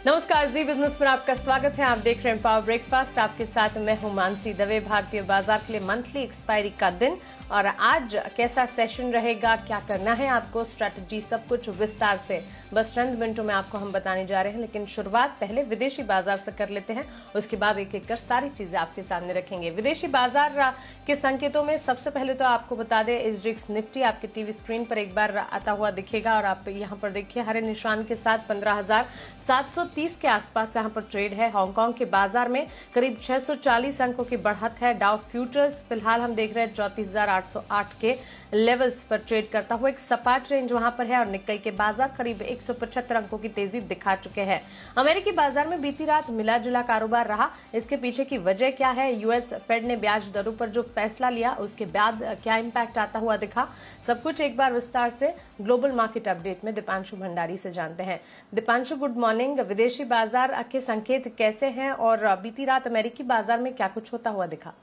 नमस्कार, जी बिजनेस पर आपका स्वागत है। आप देख रहे हैं पावर ब्रेकफास्ट। आपके साथ मैं हूं मानसी दवे। भारतीय बाजार के लिए मंथली एक्सपायरी का दिन और आज कैसा सेशन रहेगा, क्या करना है आपको, स्ट्रैटेजी, सब कुछ विस्तार से बस चंद मिनटों में आपको हम बताने जा रहे हैं। लेकिन शुरुआत पहले विदेशी बाजार से कर लेते हैं, उसके बाद एक एक कर सारी चीजें आपके सामने रखेंगे। विदेशी बाजार के संकेतों में सबसे पहले तो आपको बता दें, एसजीएक्स निफ्टी आपके टीवी स्क्रीन पर एक बार आता हुआ दिखेगा और आप यहाँ पर देखिए हरे निशान के साथ 15,730 के आसपास यहाँ पर ट्रेड है। हांगकांग के बाजार में करीब 640 अंकों की बढ़त है। डाउ फ्यूचर्स फिलहाल हम देख रहे हैं 34,808 के लेवल्स पर ट्रेड करता हुआ एक सपाट रेंज वहां पर है और निक्कई के बाजार करीब 175 अंकों की तेजी दिखा चुके हैं। अमेरिकी बाजार में बीती रात मिला जुला कारोबार रहा। इसके पीछे की वजह क्या है? यूएस फेड ने ब्याज दरों पर जो फैसला लिया उसके बाद क्या इंपैक्ट आता हुआ दिखा, सब कुछ एक बार विस्तार से ग्लोबल मार्केट अपडेट में दीपांशु भंडारी से जानते हैं। Deepanshu, good morning. विदेशी बाजार के संकेत कैसे हैं और बीती रात अमेरिकी बाजार में क्या कुछ होता हुआ दिखा?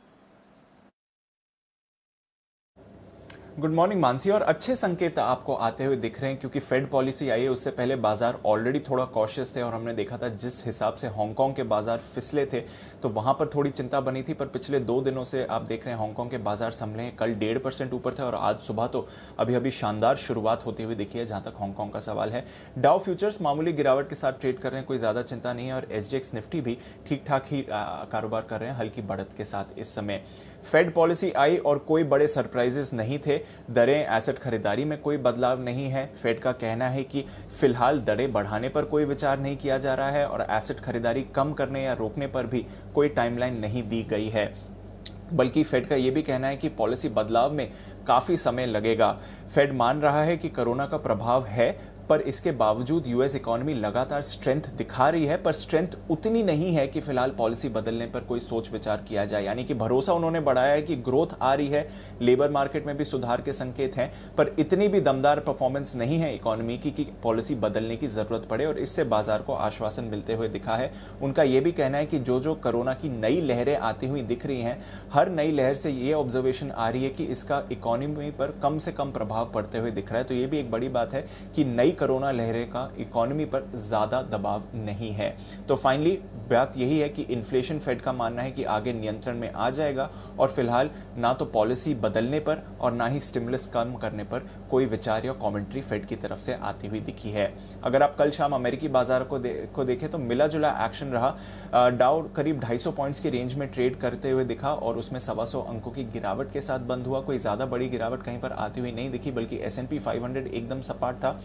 Good morning Mansi. और अच्छे संकेत आपको आते हुए दिख रहे हैं क्योंकि फेड पॉलिसी आई है, उससे पहले बाजार ऑलरेडी थोड़ा कॉशियस थे और हमने देखा था जिस हिसाब से हांगकांग के बाजार फिसले थे तो वहां पर थोड़ी चिंता बनी थी। पर पिछले 2 दिनों से आप देख रहे हैं हांगकांग के बाजार संभले हैं। कल 1.5% ऊपर थे और आज सुबह तो अभी शानदार शुरुआत होती हुई दिखी है जहां तक हांगकांग का सवाल है। डाउ फ्यूचर्स मामूली गिरावट के साथ ट्रेड कर रहे हैं, कोई ज्यादा चिंता नहीं है। और एसजीएक्स निफ्टी भी ठीक ठाक ही कारोबार कर रहे हैं, हल्की बढ़त के साथ इस समय। फेड पॉलिसी आई और कोई बड़े सरप्राइजेस नहीं थे। दरें एसेट खरीदारी में कोई बदलाव नहीं है। फेड का कहना है कि फिलहाल दरें बढ़ाने पर कोई विचार नहीं किया जा रहा है और एसेट खरीदारी कम करने या रोकने पर भी कोई टाइमलाइन नहीं दी गई है। बल्कि फेड का यह भी कहना है कि पॉलिसी बदलाव में काफी समय लगेगा। फेड मान रहा है कि कोरोना का प्रभाव है पर इसके बावजूद यूएस इकोनॉमी लगातार स्ट्रेंथ दिखा रही है, पर स्ट्रेंथ उतनी नहीं है कि फिलहाल पॉलिसी बदलने पर कोई सोच विचार किया जाए। यानी कि भरोसा उन्होंने बढ़ाया है कि ग्रोथ आ रही है, लेबर मार्केट में भी सुधार के संकेत हैं, पर इतनी भी दमदार परफॉर्मेंस नहीं है इकोनॉमी की कि पॉलिसी बदलने की जरूरत पड़े और इससे बाजार को आश्वासन मिलते हुए दिखा है। उनका यह भी कहना है कि जो कोरोना की नई लहरें आती हुई दिख रही हैं, हर नई लहर से ये ऑब्जर्वेशन आ रही है कि इसका इकोनॉमी पर कम से कम प्रभाव पड़ते हुए दिख रहा है। तो ये भी एक बड़ी बात है कि नई कोरोना लहरें का इकोनॉमी पर ज्यादा दबाव नहीं है। तो फाइनली बात यही है कि इन्फ्लेशन फेड का मानना है कि आगे नियंत्रण में आ जाएगा और फिलहाल ना तो पॉलिसी बदलने पर और ना ही स्टिमुलस कम करने पर कोई विचार या कमेंट्री फेड की तरफ से आती हुई दिखी है। अगर आप कल शाम अमेरिकी बाजार को देखें तो मिला जुला एक्शन रहा। डाउ करीब 250 पॉइंट्स की रेंज में ट्रेड करते हुए दिखा और उसमें 125 अंकों की गिरावट के साथ बंद हुआ। कोई ज्यादा बड़ी गिरावट कहीं पर आती हुई नहीं दिखी, बल्कि S&P 500 एकदम सपाट था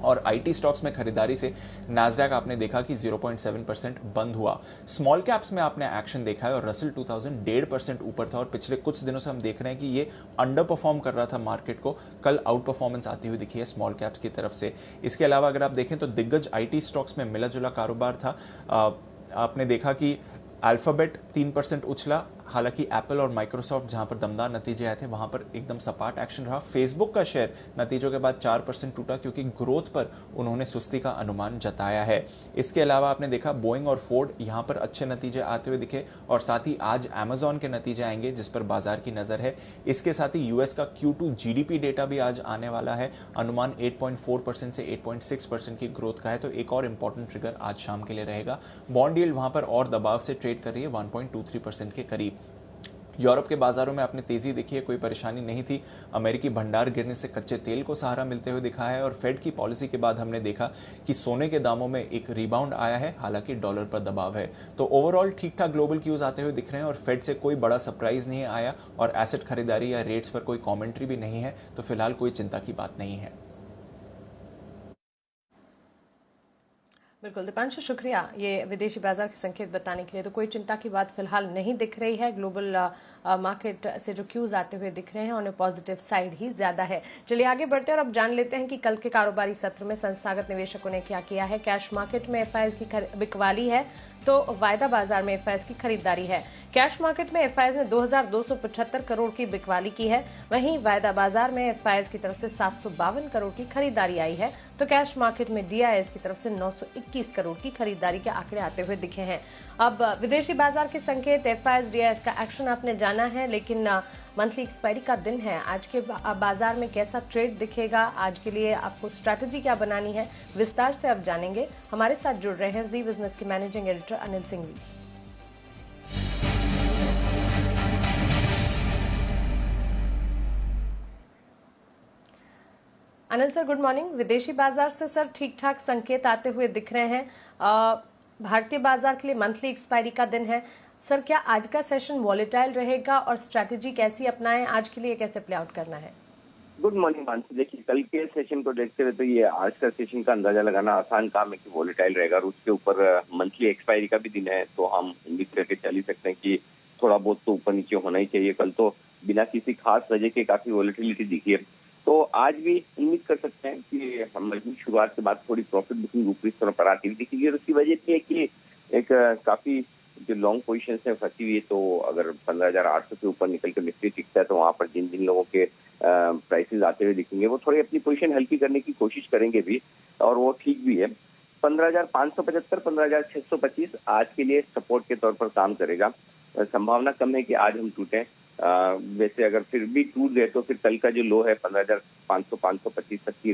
और आईटी स्टॉक्स में खरीदारी से नैस्डैक आपने देखा कि 0.7% बंद हुआ। स्मॉल कैप्स में आपने एक्शन देखा है और रसल 2000 1.5% ऊपर था और पिछले कुछ दिनों से हम देख रहे हैं कि ये अंडर परफॉर्म कर रहा था मार्केट को। कल आउट परफॉर्मेंस आती हुई दिखी है स्मॉल कैप्स की तरफ से। इसके अलावा अगर आप देखें तो दिग्गज आईटी स्टॉक्स में मिला जुला कारोबार था। आपने देखा कि अल्फाबेट 3% उछला, हालांकि एप्पल और माइक्रोसॉफ्ट जहां पर दमदार नतीजे आए थे वहां पर एकदम सपाट एक्शन रहा। फेसबुक का शेयर नतीजों के बाद 4% टूटा क्योंकि ग्रोथ पर उन्होंने सुस्ती का अनुमान जताया है। इसके अलावा आपने देखा बोइंग और फोर्ड यहां पर अच्छे नतीजे आते हुए दिखे और साथ ही आज अमेजॉन के नतीजे आएंगे जिस पर बाजार की नजर है। इसके साथ ही यूएस का Q2 जीडीपी डेटा भी आज आने वाला है। अनुमान 8.4% से 8.6% की ग्रोथ का है, तो एक और इंपॉर्टेंट ट्रिगर आज शाम के लिए रहेगा। बॉन्ड यील्ड वहां पर और दबाव से ट्रेड कर रही है 1.23% के करीब। यूरोप के बाजारों में आपने तेजी देखी है, कोई परेशानी नहीं थी। अमेरिकी भंडार गिरने से कच्चे तेल को सहारा मिलते हुए दिखा है और फेड की पॉलिसी के बाद हमने देखा कि सोने के दामों में एक रिबाउंड आया है, हालांकि डॉलर पर दबाव है। तो ओवरऑल ठीक ठाक ग्लोबल क्यूज आते हुए दिख रहे हैं और फेड से कोई बड़ा सरप्राइज नहीं आया और एसेट खरीदारी या रेट्स पर कोई कॉमेंट्री भी नहीं है, तो फिलहाल कोई चिंता की बात नहीं है। बिल्कुल दीपांशु, शुक्रिया ये विदेशी बाजार के संकेत बताने के लिए। तो कोई चिंता की बात फिलहाल नहीं दिख रही है। ग्लोबल मार्केट से जो क्यूज आते हुए दिख रहे हैं उन्हें पॉजिटिव साइड ही ज्यादा है। चलिए आगे बढ़ते हैं और अब जान लेते हैं कि कल के कारोबारी सत्र में संस्थागत निवेशकों ने क्या किया है। कैश मार्केट में एफआईएस की बिकवाली है तो वायदा बाजार में एफआईएस की खरीदारी है। कैश मार्केट में एफआईएस ने 2275 करोड़ की बिकवाली की है, वहीं वायदा बाजार में एफआईएस की तरफ से 752 करोड़ की खरीदारी आई है। तो कैश मार्केट में डीआईएस की तरफ से 921 करोड़ की खरीदारी के आंकड़े आते हुए दिखे हैं। अब विदेशी बाजार के संकेत, एफआईएस, डीआईएस का एक्शन आपने जाना है, लेकिन मंथली एक्सपायरी का दिन है। आज के बाजार में कैसा ट्रेड दिखेगा, आज के लिए आपको स्ट्रैटेजी क्या बनानी है, विस्तार से अब जानेंगे। हमारे साथ जुड़ रहे हैं जी बिजनेस के managing editor Anil Singhvi. Anil sir, good morning. विदेशी बाजार से सर ठीक ठाक संकेत आते हुए दिख रहे हैं। भारतीय बाजार के लिए मंथली एक्सपायरी का दिन है सर, क्या आज का सेशन वॉलेटाइल रहेगा और स्ट्रैटेजी कैसी अपनाएं, आज के लिए कैसे प्ले आउट करना है? Good morning Mansi. देखिए, कल के सेशन को देखते हुए तो ये आज का सेशन का अंदाजा लगाना आसान काम है कि वॉलेटाइल रहेगा, और उसके ऊपर मंथली एक्सपायरी का भी दिन है, तो हम उम्मीद करके चल ही सकते हैं कि थोड़ा बहुत तो ऊपर नीचे होना ही चाहिए। कल तो बिना किसी खास वजह के काफी वॉलेटिलिटी दिखी है, तो आज भी उम्मीद कर सकते हैं कि हम मजबूत शुरुआत के बाद थोड़ी प्रॉफिट बुकिंग ऊपरी स्तर पर आती हुई दिखेगी। और उसकी वजह ये है कि एक काफी जो लॉन्ग पोजीशन है फंसी हुई है, तो अगर 15,800 के ऊपर निकल कर निफ्टी टिकता है तो वहां पर जिन जिन लोगों के प्राइसेस आते हुए दिखेंगे वो थोड़ी अपनी पोजीशन हल्की करने की कोशिश करेंगे भी, और वो ठीक भी है। 15,575, 15,625 आज के लिए सपोर्ट के तौर पर काम करेगा। संभावना कम है कि आज हम टूटें। वैसे अगर फिर भी टूट गए तो फिर कल का जो लो है 15,500, 525 तक की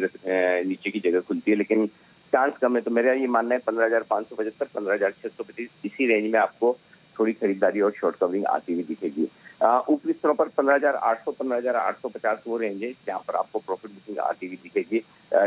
नीचे की जगह खुलती है, लेकिन चांस कम है। तो मेरा ये मानना है 15,575, 15,625 इसी रेंज में आपको थोड़ी खरीदारी और शॉर्ट कवरिंग आती हुई दिखेगी। ऊपरी स्तरों पर 15,800, 15,850 वो रेंज है जहाँ पर आपको प्रॉफिट बुकिंग आती हुई दिखेगी।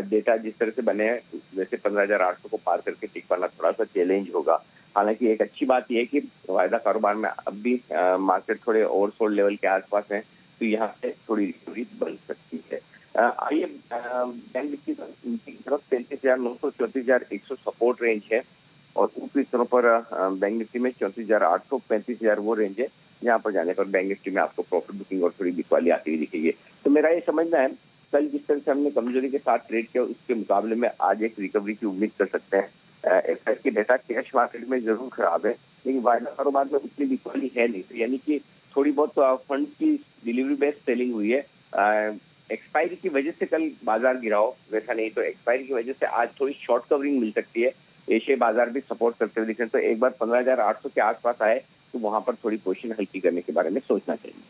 डेटा जिस तरह से बने हैं वैसे 15,800 को पार करके टिक पाना थोड़ा सा चैलेंज होगा। हालांकि एक अच्छी बात यह है कि वायदा कारोबार में अब भी मार्केट थोड़े ओवरसोल्ड लेवल के आसपास है, तो यहाँ से थोड़ी रिकवरी बन सकती है। आइए बैंक निफ्टी की तरफ 33,900, 34,100 सपोर्ट रेंज है, और ऊपरी स्तरों पर बैंक निफ्टी में 34,800, 35,000 वो रेंज है जहाँ पर जाने पर बैंक निफ्टी में आपको प्रॉफिट बुकिंग और थोड़ी बिकवाली आती हुई दिखेगी। तो मेरा ये समझना है कल जिस तरह से हमने कमजोरी के साथ ट्रेड किया उसके मुकाबले में आज एक रिकवरी की उम्मीद कर सकते हैं। एफआईएस की डेटा कैश मार्केट में जरूर खराब है, लेकिन वायदा कारोबार में उतनी बिकवाली है नहीं, तो यानी कि थोड़ी बहुत फंड की डिलीवरी बेस्ड सेलिंग हुई है। एक्सपायरी की वजह से कल बाजार गिरा हो वैसा नहीं, तो एक्सपायरी की वजह से आज थोड़ी शॉर्ट कवरिंग मिल सकती है। एशियाई बाजार भी सपोर्ट करते हुए दिख रहे हैं, तो एक बार 15,800 के आसपास आए तो वहां पर थोड़ी पोजीशन हल्की करने के बारे में सोचना चाहिए।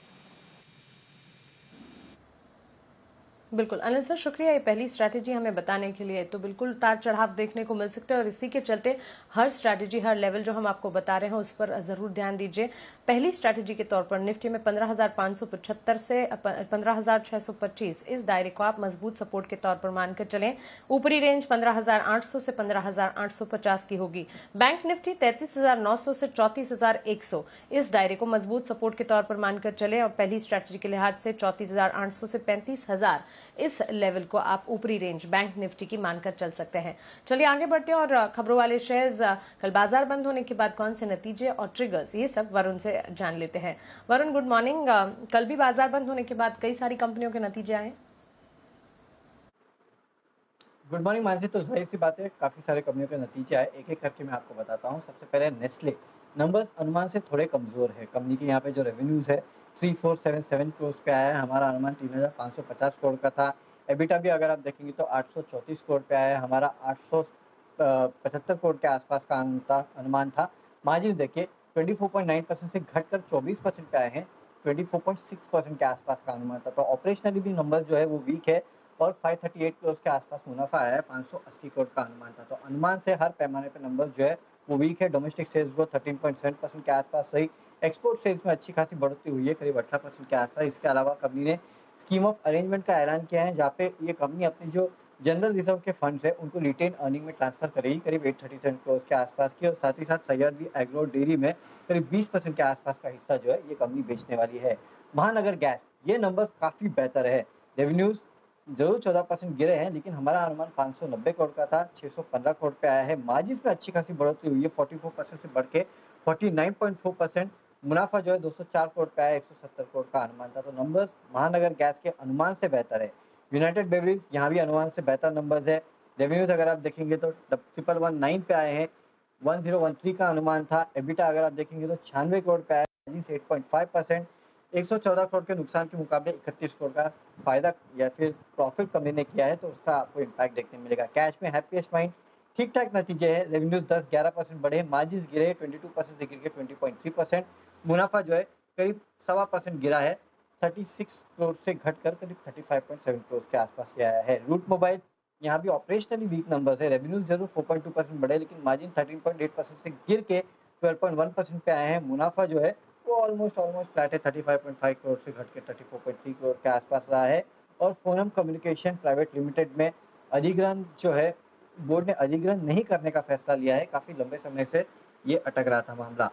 बिल्कुल अनिल सर, शुक्रिया ये पहली स्ट्रैटेजी हमें बताने के लिए। तो बिल्कुल उतार चढ़ाव देखने को मिल सकते हैं, और इसी के चलते हर स्ट्रैटेजी, हर लेवल जो हम आपको बता रहे हैं उस पर जरूर ध्यान दीजिए। पहली स्ट्रैटेजी के तौर पर निफ्टी में 15,575 से 15,625 इस दायरे को आप मजबूत सपोर्ट के तौर पर मानकर चलें। ऊपरी रेंज 15,800 से 15,850 की होगी। बैंक निफ्टी 33,900 से 34,100 इस दायरे को मजबूत सपोर्ट के तौर पर मानकर चले, और पहली स्ट्रैटेजी के लिहाज से 34,800 से 35,000 इस लेवल को आप ऊपरी रेंज बैंक निफ्टी की मानकर चल सकते हैं। चलिए आगे बढ़ते हैं और खबरों वाले शेयर्स कल बाजार बंद होने के बाद कौन से नतीजे और ट्रिगर्स, ये सब वरुण से जान लेते हैं। Varun, good morning. कल भी बाजार बंद होने के बाद कई सारी कंपनियों के नतीजे आए। Good morning Mansi. तो जाहिर सी बात है काफ़ी सारे कंपनियों के नतीजे आए, एक एक करके मैं आपको बताता हूँ। सबसे पहले नेस्ले, नंबर्स अनुमान से थोड़े कमज़ोर है। कंपनी के यहाँ पे जो रेवेन्यूज़ है 3477 करोड़ पे आया है, हमारा अनुमान 3,550 करोड़ का था। एबिटा भी अगर आप देखेंगे तो 834 करोड़ पे आया है, हमारा 875 करोड़ के आसपास का अनुमान था। मार्जिन देखिए 24.9% से घटकर 24% पे आए हैं, 24.6% के आसपास का अनुमान था। तो ऑपरेशनली भी नंबर जो है वो वीक है, और 538 करोड़ के आसपास मुनाफा आया है, 580 करोड़ का अनुमान था। तो अनुमान से हर पैमाने पर नंबर जो है वो वीक है। डोमेस्टिक सेल्स ग्रोथ 13.7% के आसपास रही। एक्सपोर्ट सेल्स में अच्छी खासी बढ़ोतरी हुई है, करीब 18% के आसपास। इसके अलावा कंपनी ने स्कीम ऑफ अरेंजमेंट का ऐलान किया है, जहाँ पे ये कंपनी अपनी जो जनरल रिजर्व के फंड्स है उनको रिटेन अर्निंग में ट्रांसफर करेगी, करीब 837 करोड़ के आसपास की। और साथ ही साथ सह्याद्री एग्रो डेयरी में करीब 20% के आसपास का हिस्सा जो है ये कंपनी बेचने वाली है। महानगर गैस, ये नंबर्स काफ़ी बेहतर है। रेवेन्यूज़ जरूर 14% गिरे हैं, लेकिन हमारा अनुमान 590 करोड़ का था, 615 करोड़ पे आया है। मार्जिन में अच्छी खासी बढ़ोतरी हुई है, 44% से बढ़ के 49.4%। मुनाफा जो है 204 करोड़ पे आया, 170 करोड़ का अनुमान था। तो नंबर्स महानगर गैस के अनुमान से बेहतर है। यूनाइटेड बेवरेज, यहाँ भी अनुमान से बेहतर नंबर्स है। रेवेन्यूज अगर आप देखेंगे तो 1,119 पे आए हैं, 1013 का अनुमान था। एबिटा अगर आप देखेंगे तो 96 करोड़ पे आया, मार्जिन 8.5%। 114 करोड़ के नुकसान के मुकाबले 31 करोड़ का फायदा या फिर प्रॉफिट कंपनी ने किया है, तो उसका आपको इम्पैक्ट देखने मिलेगा। कैश में हैप्पीएस्ट माइंड ठीक ठाक नतीजे है। रेवेन्यूज 10-11% बढ़े, मार्जिन गिरे 22% से गिर के 20.3%। मुनाफा जो है करीब 1.25% गिरा है, 36 करोड़ से घटकर करीब 35.7 करोड़ के आसपास ये आया है। रूट मोबाइल यहाँ भी ऑपरेशनली वीक नंबर्स है। रेवेन्यूज जरूर 4.2% बढ़े, लेकिन मार्जिन 13.8% से गिर के 12.1% पे आए हैं। मुनाफा जो है वो ऑलमोस्ट फ्लैट है, 35.5 करोड़ से घट के 34.3 करोड़ के आसपास रहा है। और फोनम कम्युनिकेशन प्राइवेट लिमिटेड में अधिग्रहण जो है, बोर्ड ने अधिग्रहण नहीं करने का फैसला लिया है। काफ़ी लंबे समय से ये अटक रहा था मामला।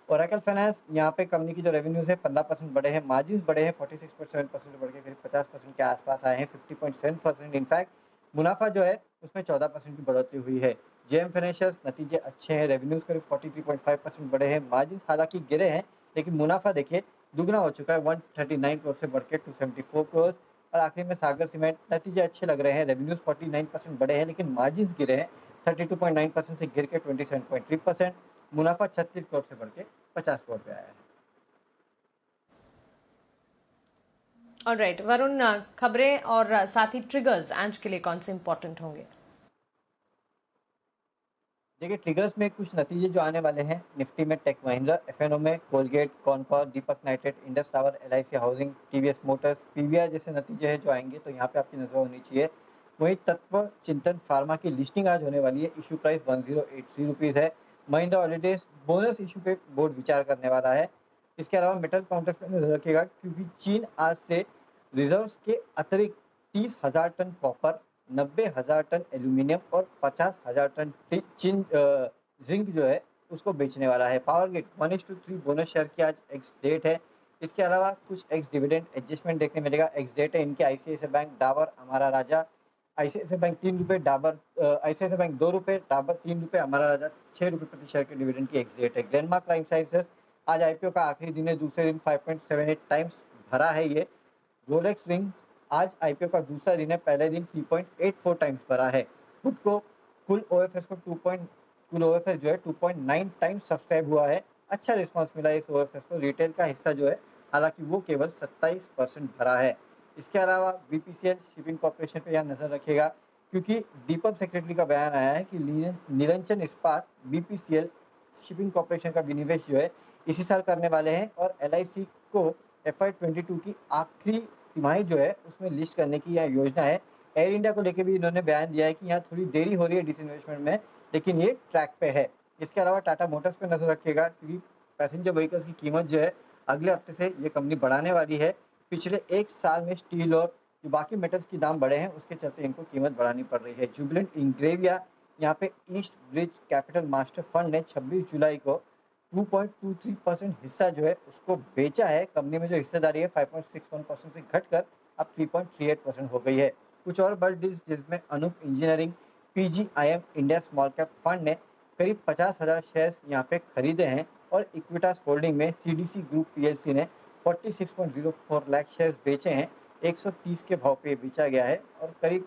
ओरेकल फाइनेंस यहाँ पे कंपनी की जो रेवेन्यूज है 15% बढ़े हैं, मार्जिन बढ़े हैं 46.7% बढ़ के करीब 50% के आसपास आए हैं, 50.7% इनफैक्ट। मुनाफा जो है उसमें 14% की बढ़ोतरी हुई है। जेएम फाइनेंशियल्स नतीजे अच्छे हैं, रेवेन्यूज करीब 43.5% बढ़े हैं, मार्जिन हालांकि गिरे हैं, लेकिन मुनाफा देखिए दुगना हो चुका है, 139 करोड़ से बढ़ के 274 करोड़। और आखिरी में सागर सीमेंट नतीजे अच्छे लग रहे हैं, रेवेन्यूज 49% बढ़े हैं, लेकिन मार्जिन गिरे हैं, 32.9% से गिर के 27.3%। मुनाफा 36 करोड़ से बढ़ के 50 करोड़ पे आया है। ऑलराइट वरुण, खबरें और साथ ही ट्रिगर्स आज के लिए कौन से इंपॉर्टेंट होंगे? देखिए, ट्रिगर्स में कुछ नतीजे जो आने वाले हैं। निफ्टी में टेक महिंद्रा, एफएनओ में कोलगेट, कॉनकॉर, दीपक नाइट्रेट, इंडस टावर, एलआईसी हाउसिंग, टीवीएस मोटर्स, पीवीआर जैसे नतीजे हैं जो आएंगे, तो यहाँ पे आपकी नजर होनी चाहिए। वहीं तत्व चिंतन फार्मा की लिस्टिंग आज होने वाली है, इशू प्राइस 1083 रुपीज़ है। महिंद्रा हॉलीडेज बोनस इशू पे बोर्ड विचार करने वाला है। इसके अलावा मेटल काउंटर्स पर नजर रखिएगा, क्योंकि चीन आज से रिजर्व्स के अतिरिक्त 30,000 टन कॉपर, 90,000 टन एल्यूमिनियम और 50,000 टन जिंक जो है उसको बेचने वाला है। पावर ग्रिड 1:3 बोनस शेयर की आज एक्स डेट है। इसके अलावा कुछ एक्स डिविडेंड एडजस्टमेंट देखने मिलेगा। एक्स डेट है इनके आईसीआईसीआई बैंक, डाबर, हमारा राजा। आईसीआईसीआई बैंक 3 रुपये, डाबर आईसीआईसीआई बैंक 2 रुपये, डाबर 3 रुपये, हमारा राजा 6 रुपये प्रति शेयर के डिविडेंड की एक्स डेट है। ग्लेनमार्क लाइफ साइंसेस आज आईपीओ का आखिरी दिन है, दूसरे दिन 5.78 टाइम्स भरा है ये। रोलेक्स रिंग आज आईपीओ का दूसरा दिन है, पहले दिन 3.84 टाइम्स भरा है। खुद को कुल ओएफएस को कुल ओएफएस जो है 2.9 टाइम्स सब्सक्राइब हुआ है। अच्छा रिस्पांस मिला है इस ओएफएस को। रिटेल का हिस्सा जो है हालांकि वो केवल 27% भरा है। इसके अलावा बीपीसीएल शिपिंग कॉर्पोरेशन पे यहाँ नजर रखिएगा, क्योंकि दीपक सेक्रेटरी का बयान आया है कि निरंजन इस्पात बीपीसीएल शिपिंग कॉर्पोरेशन का विनिवेश जो है इसी साल करने वाले हैं, और एलआईसी को FY22 की आखिरी तिमाही जो है उसमें लिस्ट करने की यह योजना है। एयर इंडिया को लेकर भी इन्होंने बयान दिया है कि यहाँ थोड़ी देरी हो रही है डिसइन्वेस्टमेंट में, लेकिन ये ट्रैक पे है। इसके अलावा टाटा मोटर्स पे नजर रखिएगा, क्योंकि पैसेंजर व्हीकल्स की कीमत जो है अगले हफ्ते से ये कंपनी बढ़ाने वाली है। पिछले एक साल में स्टील और जो बाकी मेटल्स की दाम बढ़े हैं, उसके चलते इनको कीमत बढ़ानी पड़ रही है। जुबिलेंट इंग्रेविया यहाँ पे east bridge capital master fund ने 26 जुलाई को 2.23% हिस्सा जो है उसको बेचा है। कंपनी में जो हिस्सेदारी है 5.61% से घटकर अब 3.38% हो गई है। कुछ और बड़ी डील्स जिसमें Anup engineering, PGIM India small cap fund ने करीब 50,000 शेयर्स यहाँ पे खरीदे हैं, और इक्विटास होल्डिंग में सीडीसी ग्रुप पीएलसी ने 46.04 लाख शेयर्स बेचे हैं। 130 के भाव पे बेचा गया है, और करीब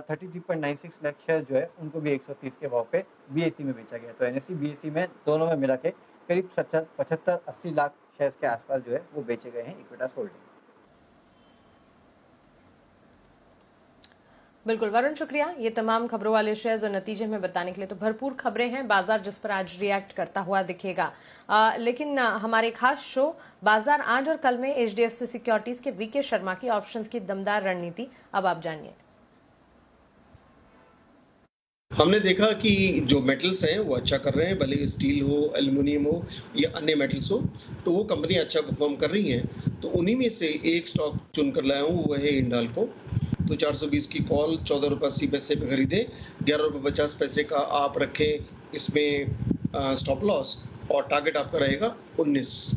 33.96 लाख शेयर जो है उनको भी 130 के भाव पे बीएससी में बेचा गया। तो एनएससी बीएससी में दोनों में मिला के करीब 75-80 लाख शेयर्स के आसपास जो है वो बेचे गए हैं इक्विटास होल्डिंग। बिल्कुल वरुण, शुक्रिया ये तमाम खबरों वाले शेयर्स और नतीजे में बताने के लिए। तो भरपूर खबरें हैं, बाजार जिस पर आज रिएक्ट करता हुआ दिखेगा। लेकिन हमारे खास शो बाजार आज और कल में एचडीएफसी सिक्योरिटीज के वीके शर्मा की ऑप्शंस की दमदार रणनीति, अब आप जानिए। हमने देखा कि जो मेटल्स हैं वो अच्छा कर रहे हैं, भले स्टील हो, एल्युमिनियम हो या अन्य मेटल्स हो, तो वो कंपनी अच्छा परफॉर्म कर रही हैं। तो उन्हीं में से एक स्टॉक चुनकर लाया हूँ, वो है हिंडाल्को। तो 420 की कॉल 14 रुपये 80 पैसे पे खरीदें, 11 रुपये 50 पैसे का आप रखें इसमें स्टॉप लॉस, और टारगेट आपका रहेगा 19।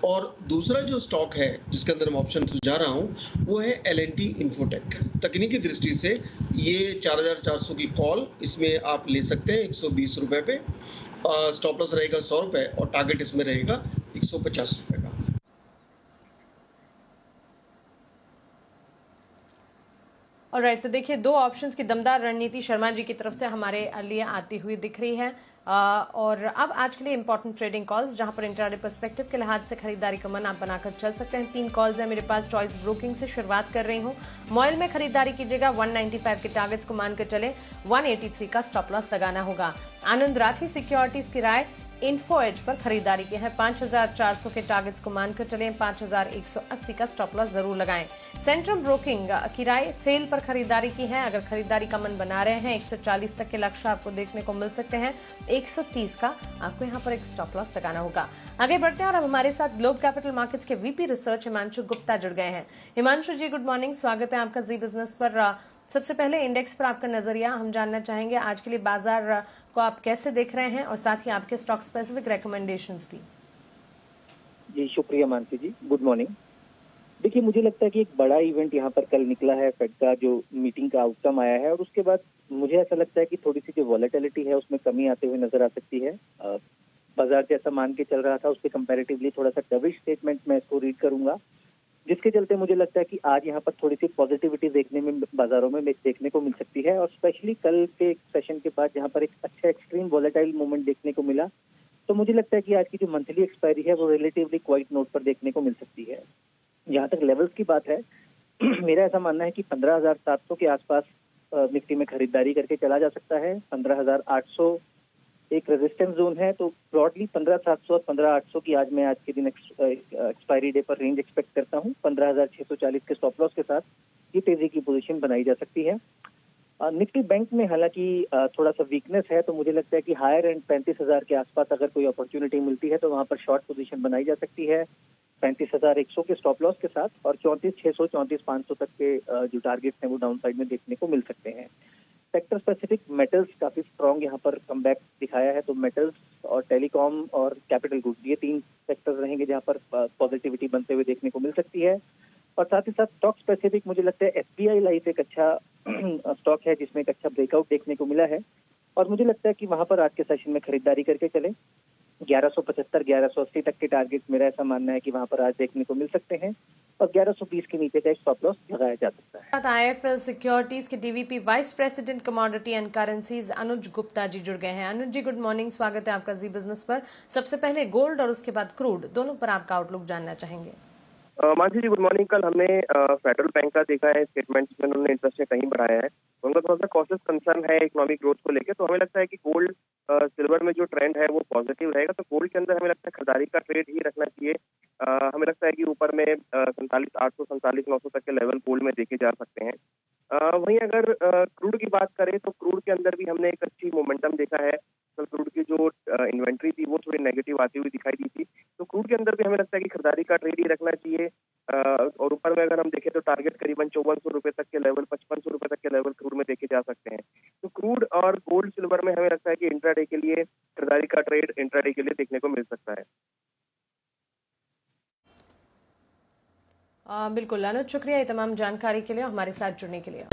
और दूसरा जो स्टॉक है जिसके अंदर मैं ऑप्शन सुझा रहा हूँ वो है L&T इन्फोटेक। तकनीकी दृष्टि से ये 4,400 की कॉल इसमें आप ले सकते हैं 120 रुपये पे। स्टॉप लॉस रहेगा 100 रुपये और टारगेट इसमें रहेगा 150 रुपये का। ऑलराइट, तो देखिए दो ऑप्शंस की दमदार रणनीति शर्मा जी की तरफ से हमारे लिए आती हुई दिख रही है। और अब आज के लिए इंपॉर्टेंट ट्रेडिंग कॉल्स, जहां पर इंट्राडे पर्सपेक्टिव के लिहाज से खरीदारी का मन आप बनाकर चल सकते हैं। 3 कॉल्स हैं मेरे पास। चॉइस ब्रोकिंग से शुरुआत कर रही हूं। मॉयल में खरीदारी कीजिएगा, 195 के टारगेट्स को मानकर चले, 183 का स्टॉप लॉस लगाना होगा। आनंद राठी सिक्योरिटीज की राय, इन्फो एज पर खरीदारी की है, 5400 के टारगेट्स को मानकर चलें, 5180 का स्टॉप लॉस जरूर लगाएं। सेंट्रम ब्रोकिंग की राय, सेल पर खरीदारी की है, अगर खरीदारी का मन बना रहे हैं 140 तक के लक्ष्य आपको देखने को मिल सकते हैं, 130 का आपको यहां पर एक स्टॉप लॉस लगाना होगा। आगे बढ़ते हैं और अब हमारे साथ ग्लोब कैपिटल मार्केट्स के वीपी रिसर्च हिमांशु गुप्ता जुड़ गए हैं। हिमांशु जी, गुड मॉर्निंग, स्वागत है आपका जी बिजनेस पर। सबसे पहले इंडेक्स पर आपका नजरिया हम जानना चाहेंगे, आज के लिए बाजार को आप कैसे देख रहे हैं और साथ ही आपके स्टॉक स्पेसिफिक रिकमेंडेशंस भी। जी शुक्रिया मानसी जी, गुड मॉर्निंग। देखिए, मुझे लगता है कि एक बड़ा इवेंट यहाँ पर कल निकला है, फेड का जो मीटिंग का आउटकम आया है, और उसके बाद मुझे ऐसा लगता है कि थोड़ी सी जो वॉलेटिलिटी है उसमें कमी आते हुए नजर आ सकती है। बाजार जैसा मान के चल रहा था उसके कंपैरेटिवली थोड़ा सा डविश स्टेटमेंट मैं इसको रीड करूंगा, जिसके चलते मुझे लगता है कि आज यहाँ पर थोड़ी सी पॉजिटिविटी देखने में बाजारों में देखने को मिल सकती है। और स्पेशली कल के सेशन के बाद जहाँ पर एक अच्छा एक्सट्रीम वॉलेटाइल मूवमेंट देखने को मिला, तो मुझे लगता है कि आज की जो मंथली एक्सपायरी है वो रिलेटिवली क्वाइट नोट पर देखने को मिल सकती है। जहाँ तक लेवल्स की बात है, मेरा ऐसा मानना है कि 15,700 के आसपास निफ्टी में खरीदारी करके चला जा सकता है। 15,800 एक रेजिस्टेंस जोन है, तो ब्रॉडली 15,700 और 15,800 की आज के दिन एक्सपायरी डे पर रेंज एक्सपेक्ट करता हूँ। 15,640 के स्टॉप लॉस के साथ ये तेजी की पोजीशन बनाई जा सकती है। निफ्टी बैंक में हालांकि थोड़ा सा वीकनेस है, तो मुझे लगता है कि हायर एंड 35,000 के आसपास अगर कोई अपॉर्चुनिटी मिलती है तो वहां पर शॉर्ट पोजीशन बनाई जा सकती है 35,100 के स्टॉप लॉस के साथ, और 34,600 34,500 तक के जो टारगेट्स हैं वो डाउन साइड में देखने को मिल सकते हैं। सेक्टर स्पेसिफिक मेटल्स काफी स्ट्रॉन्ग यहाँ पर कमबैक दिखाया है, तो मेटल्स और टेलीकॉम और कैपिटल गुड्स, ये 3 सेक्टर रहेंगे जहाँ पर पॉजिटिविटी बनते हुए देखने को मिल सकती है। और साथ ही साथ स्टॉक स्पेसिफिक मुझे लगता है SBI लाइफ एक अच्छा स्टॉक है जिसमें एक अच्छा ब्रेकआउट देखने को मिला है, और मुझे लगता है कि वहां पर आज के सेशन में खरीदारी करके चले। 1175 1180 तक के टारगेट मेरा ऐसा मानना है कि वहां पर आज देखने को मिल सकते हैं, और 1120 के नीचे का स्टॉप लॉस लगाया जा सकता है। IIFL सिक्योरिटीज के DVP vice president commodity and currencies Anuj Gupta ji जुड़ गए हैं। अनुज जी, गुड मॉर्निंग, स्वागत है आपका जी बिजनेस पर। सबसे पहले गोल्ड और उसके बाद क्रूड, दोनों पर आपका आउटलुक जानना चाहेंगे। मानसी जी, गुड मॉर्निंग। कल हमने फेडरल बैंक का देखा है स्टेटमेंट में उन्होंने इंटरेस्ट कहीं बढ़ाया है, उनका थोड़ा सा कॉशियस कंसर्न है इकोनॉमिक ग्रोथ को लेकर, तो हमें लगता है कि गोल्ड सिल्वर में जो ट्रेंड है वो पॉजिटिव रहेगा, तो गोल्ड के अंदर हमें लगता है खरीदारी का ट्रेड ही रखना चाहिए। हमें लगता है कि ऊपर में 47,800 47,900 तक के लेवल गोल्ड में देखे जा सकते हैं। वहीं अगर क्रूड की बात करें तो क्रूड के अंदर भी हमने एक अच्छी मोमेंटम देखा है, तो क्रूड की जो इन्वेंट्री थी वो थोड़ी नेगेटिव आती हुई दिखाई दी थी, तो क्रूड के अंदर भी हमें लगता है कि खरीदारी का ट्रेड ही रखना चाहिए। और ऊपर में अगर हम देखें तो टारगेट करीबन 5400 रुपए तक के लेवल, 5500 रुपए तक के लेवल क्रूड में देखे जा सकते हैं। तो क्रूड और गोल्ड सिल्वर में हमें लगता है कि इंट्राडे के लिए खरीदारी का ट्रेड इंट्राडे के लिए देखने को मिल सकता है। बिल्कुल अनुज, शुक्रिया ये तमाम जानकारी के लिए, हमारे साथ जुड़ने के लिए।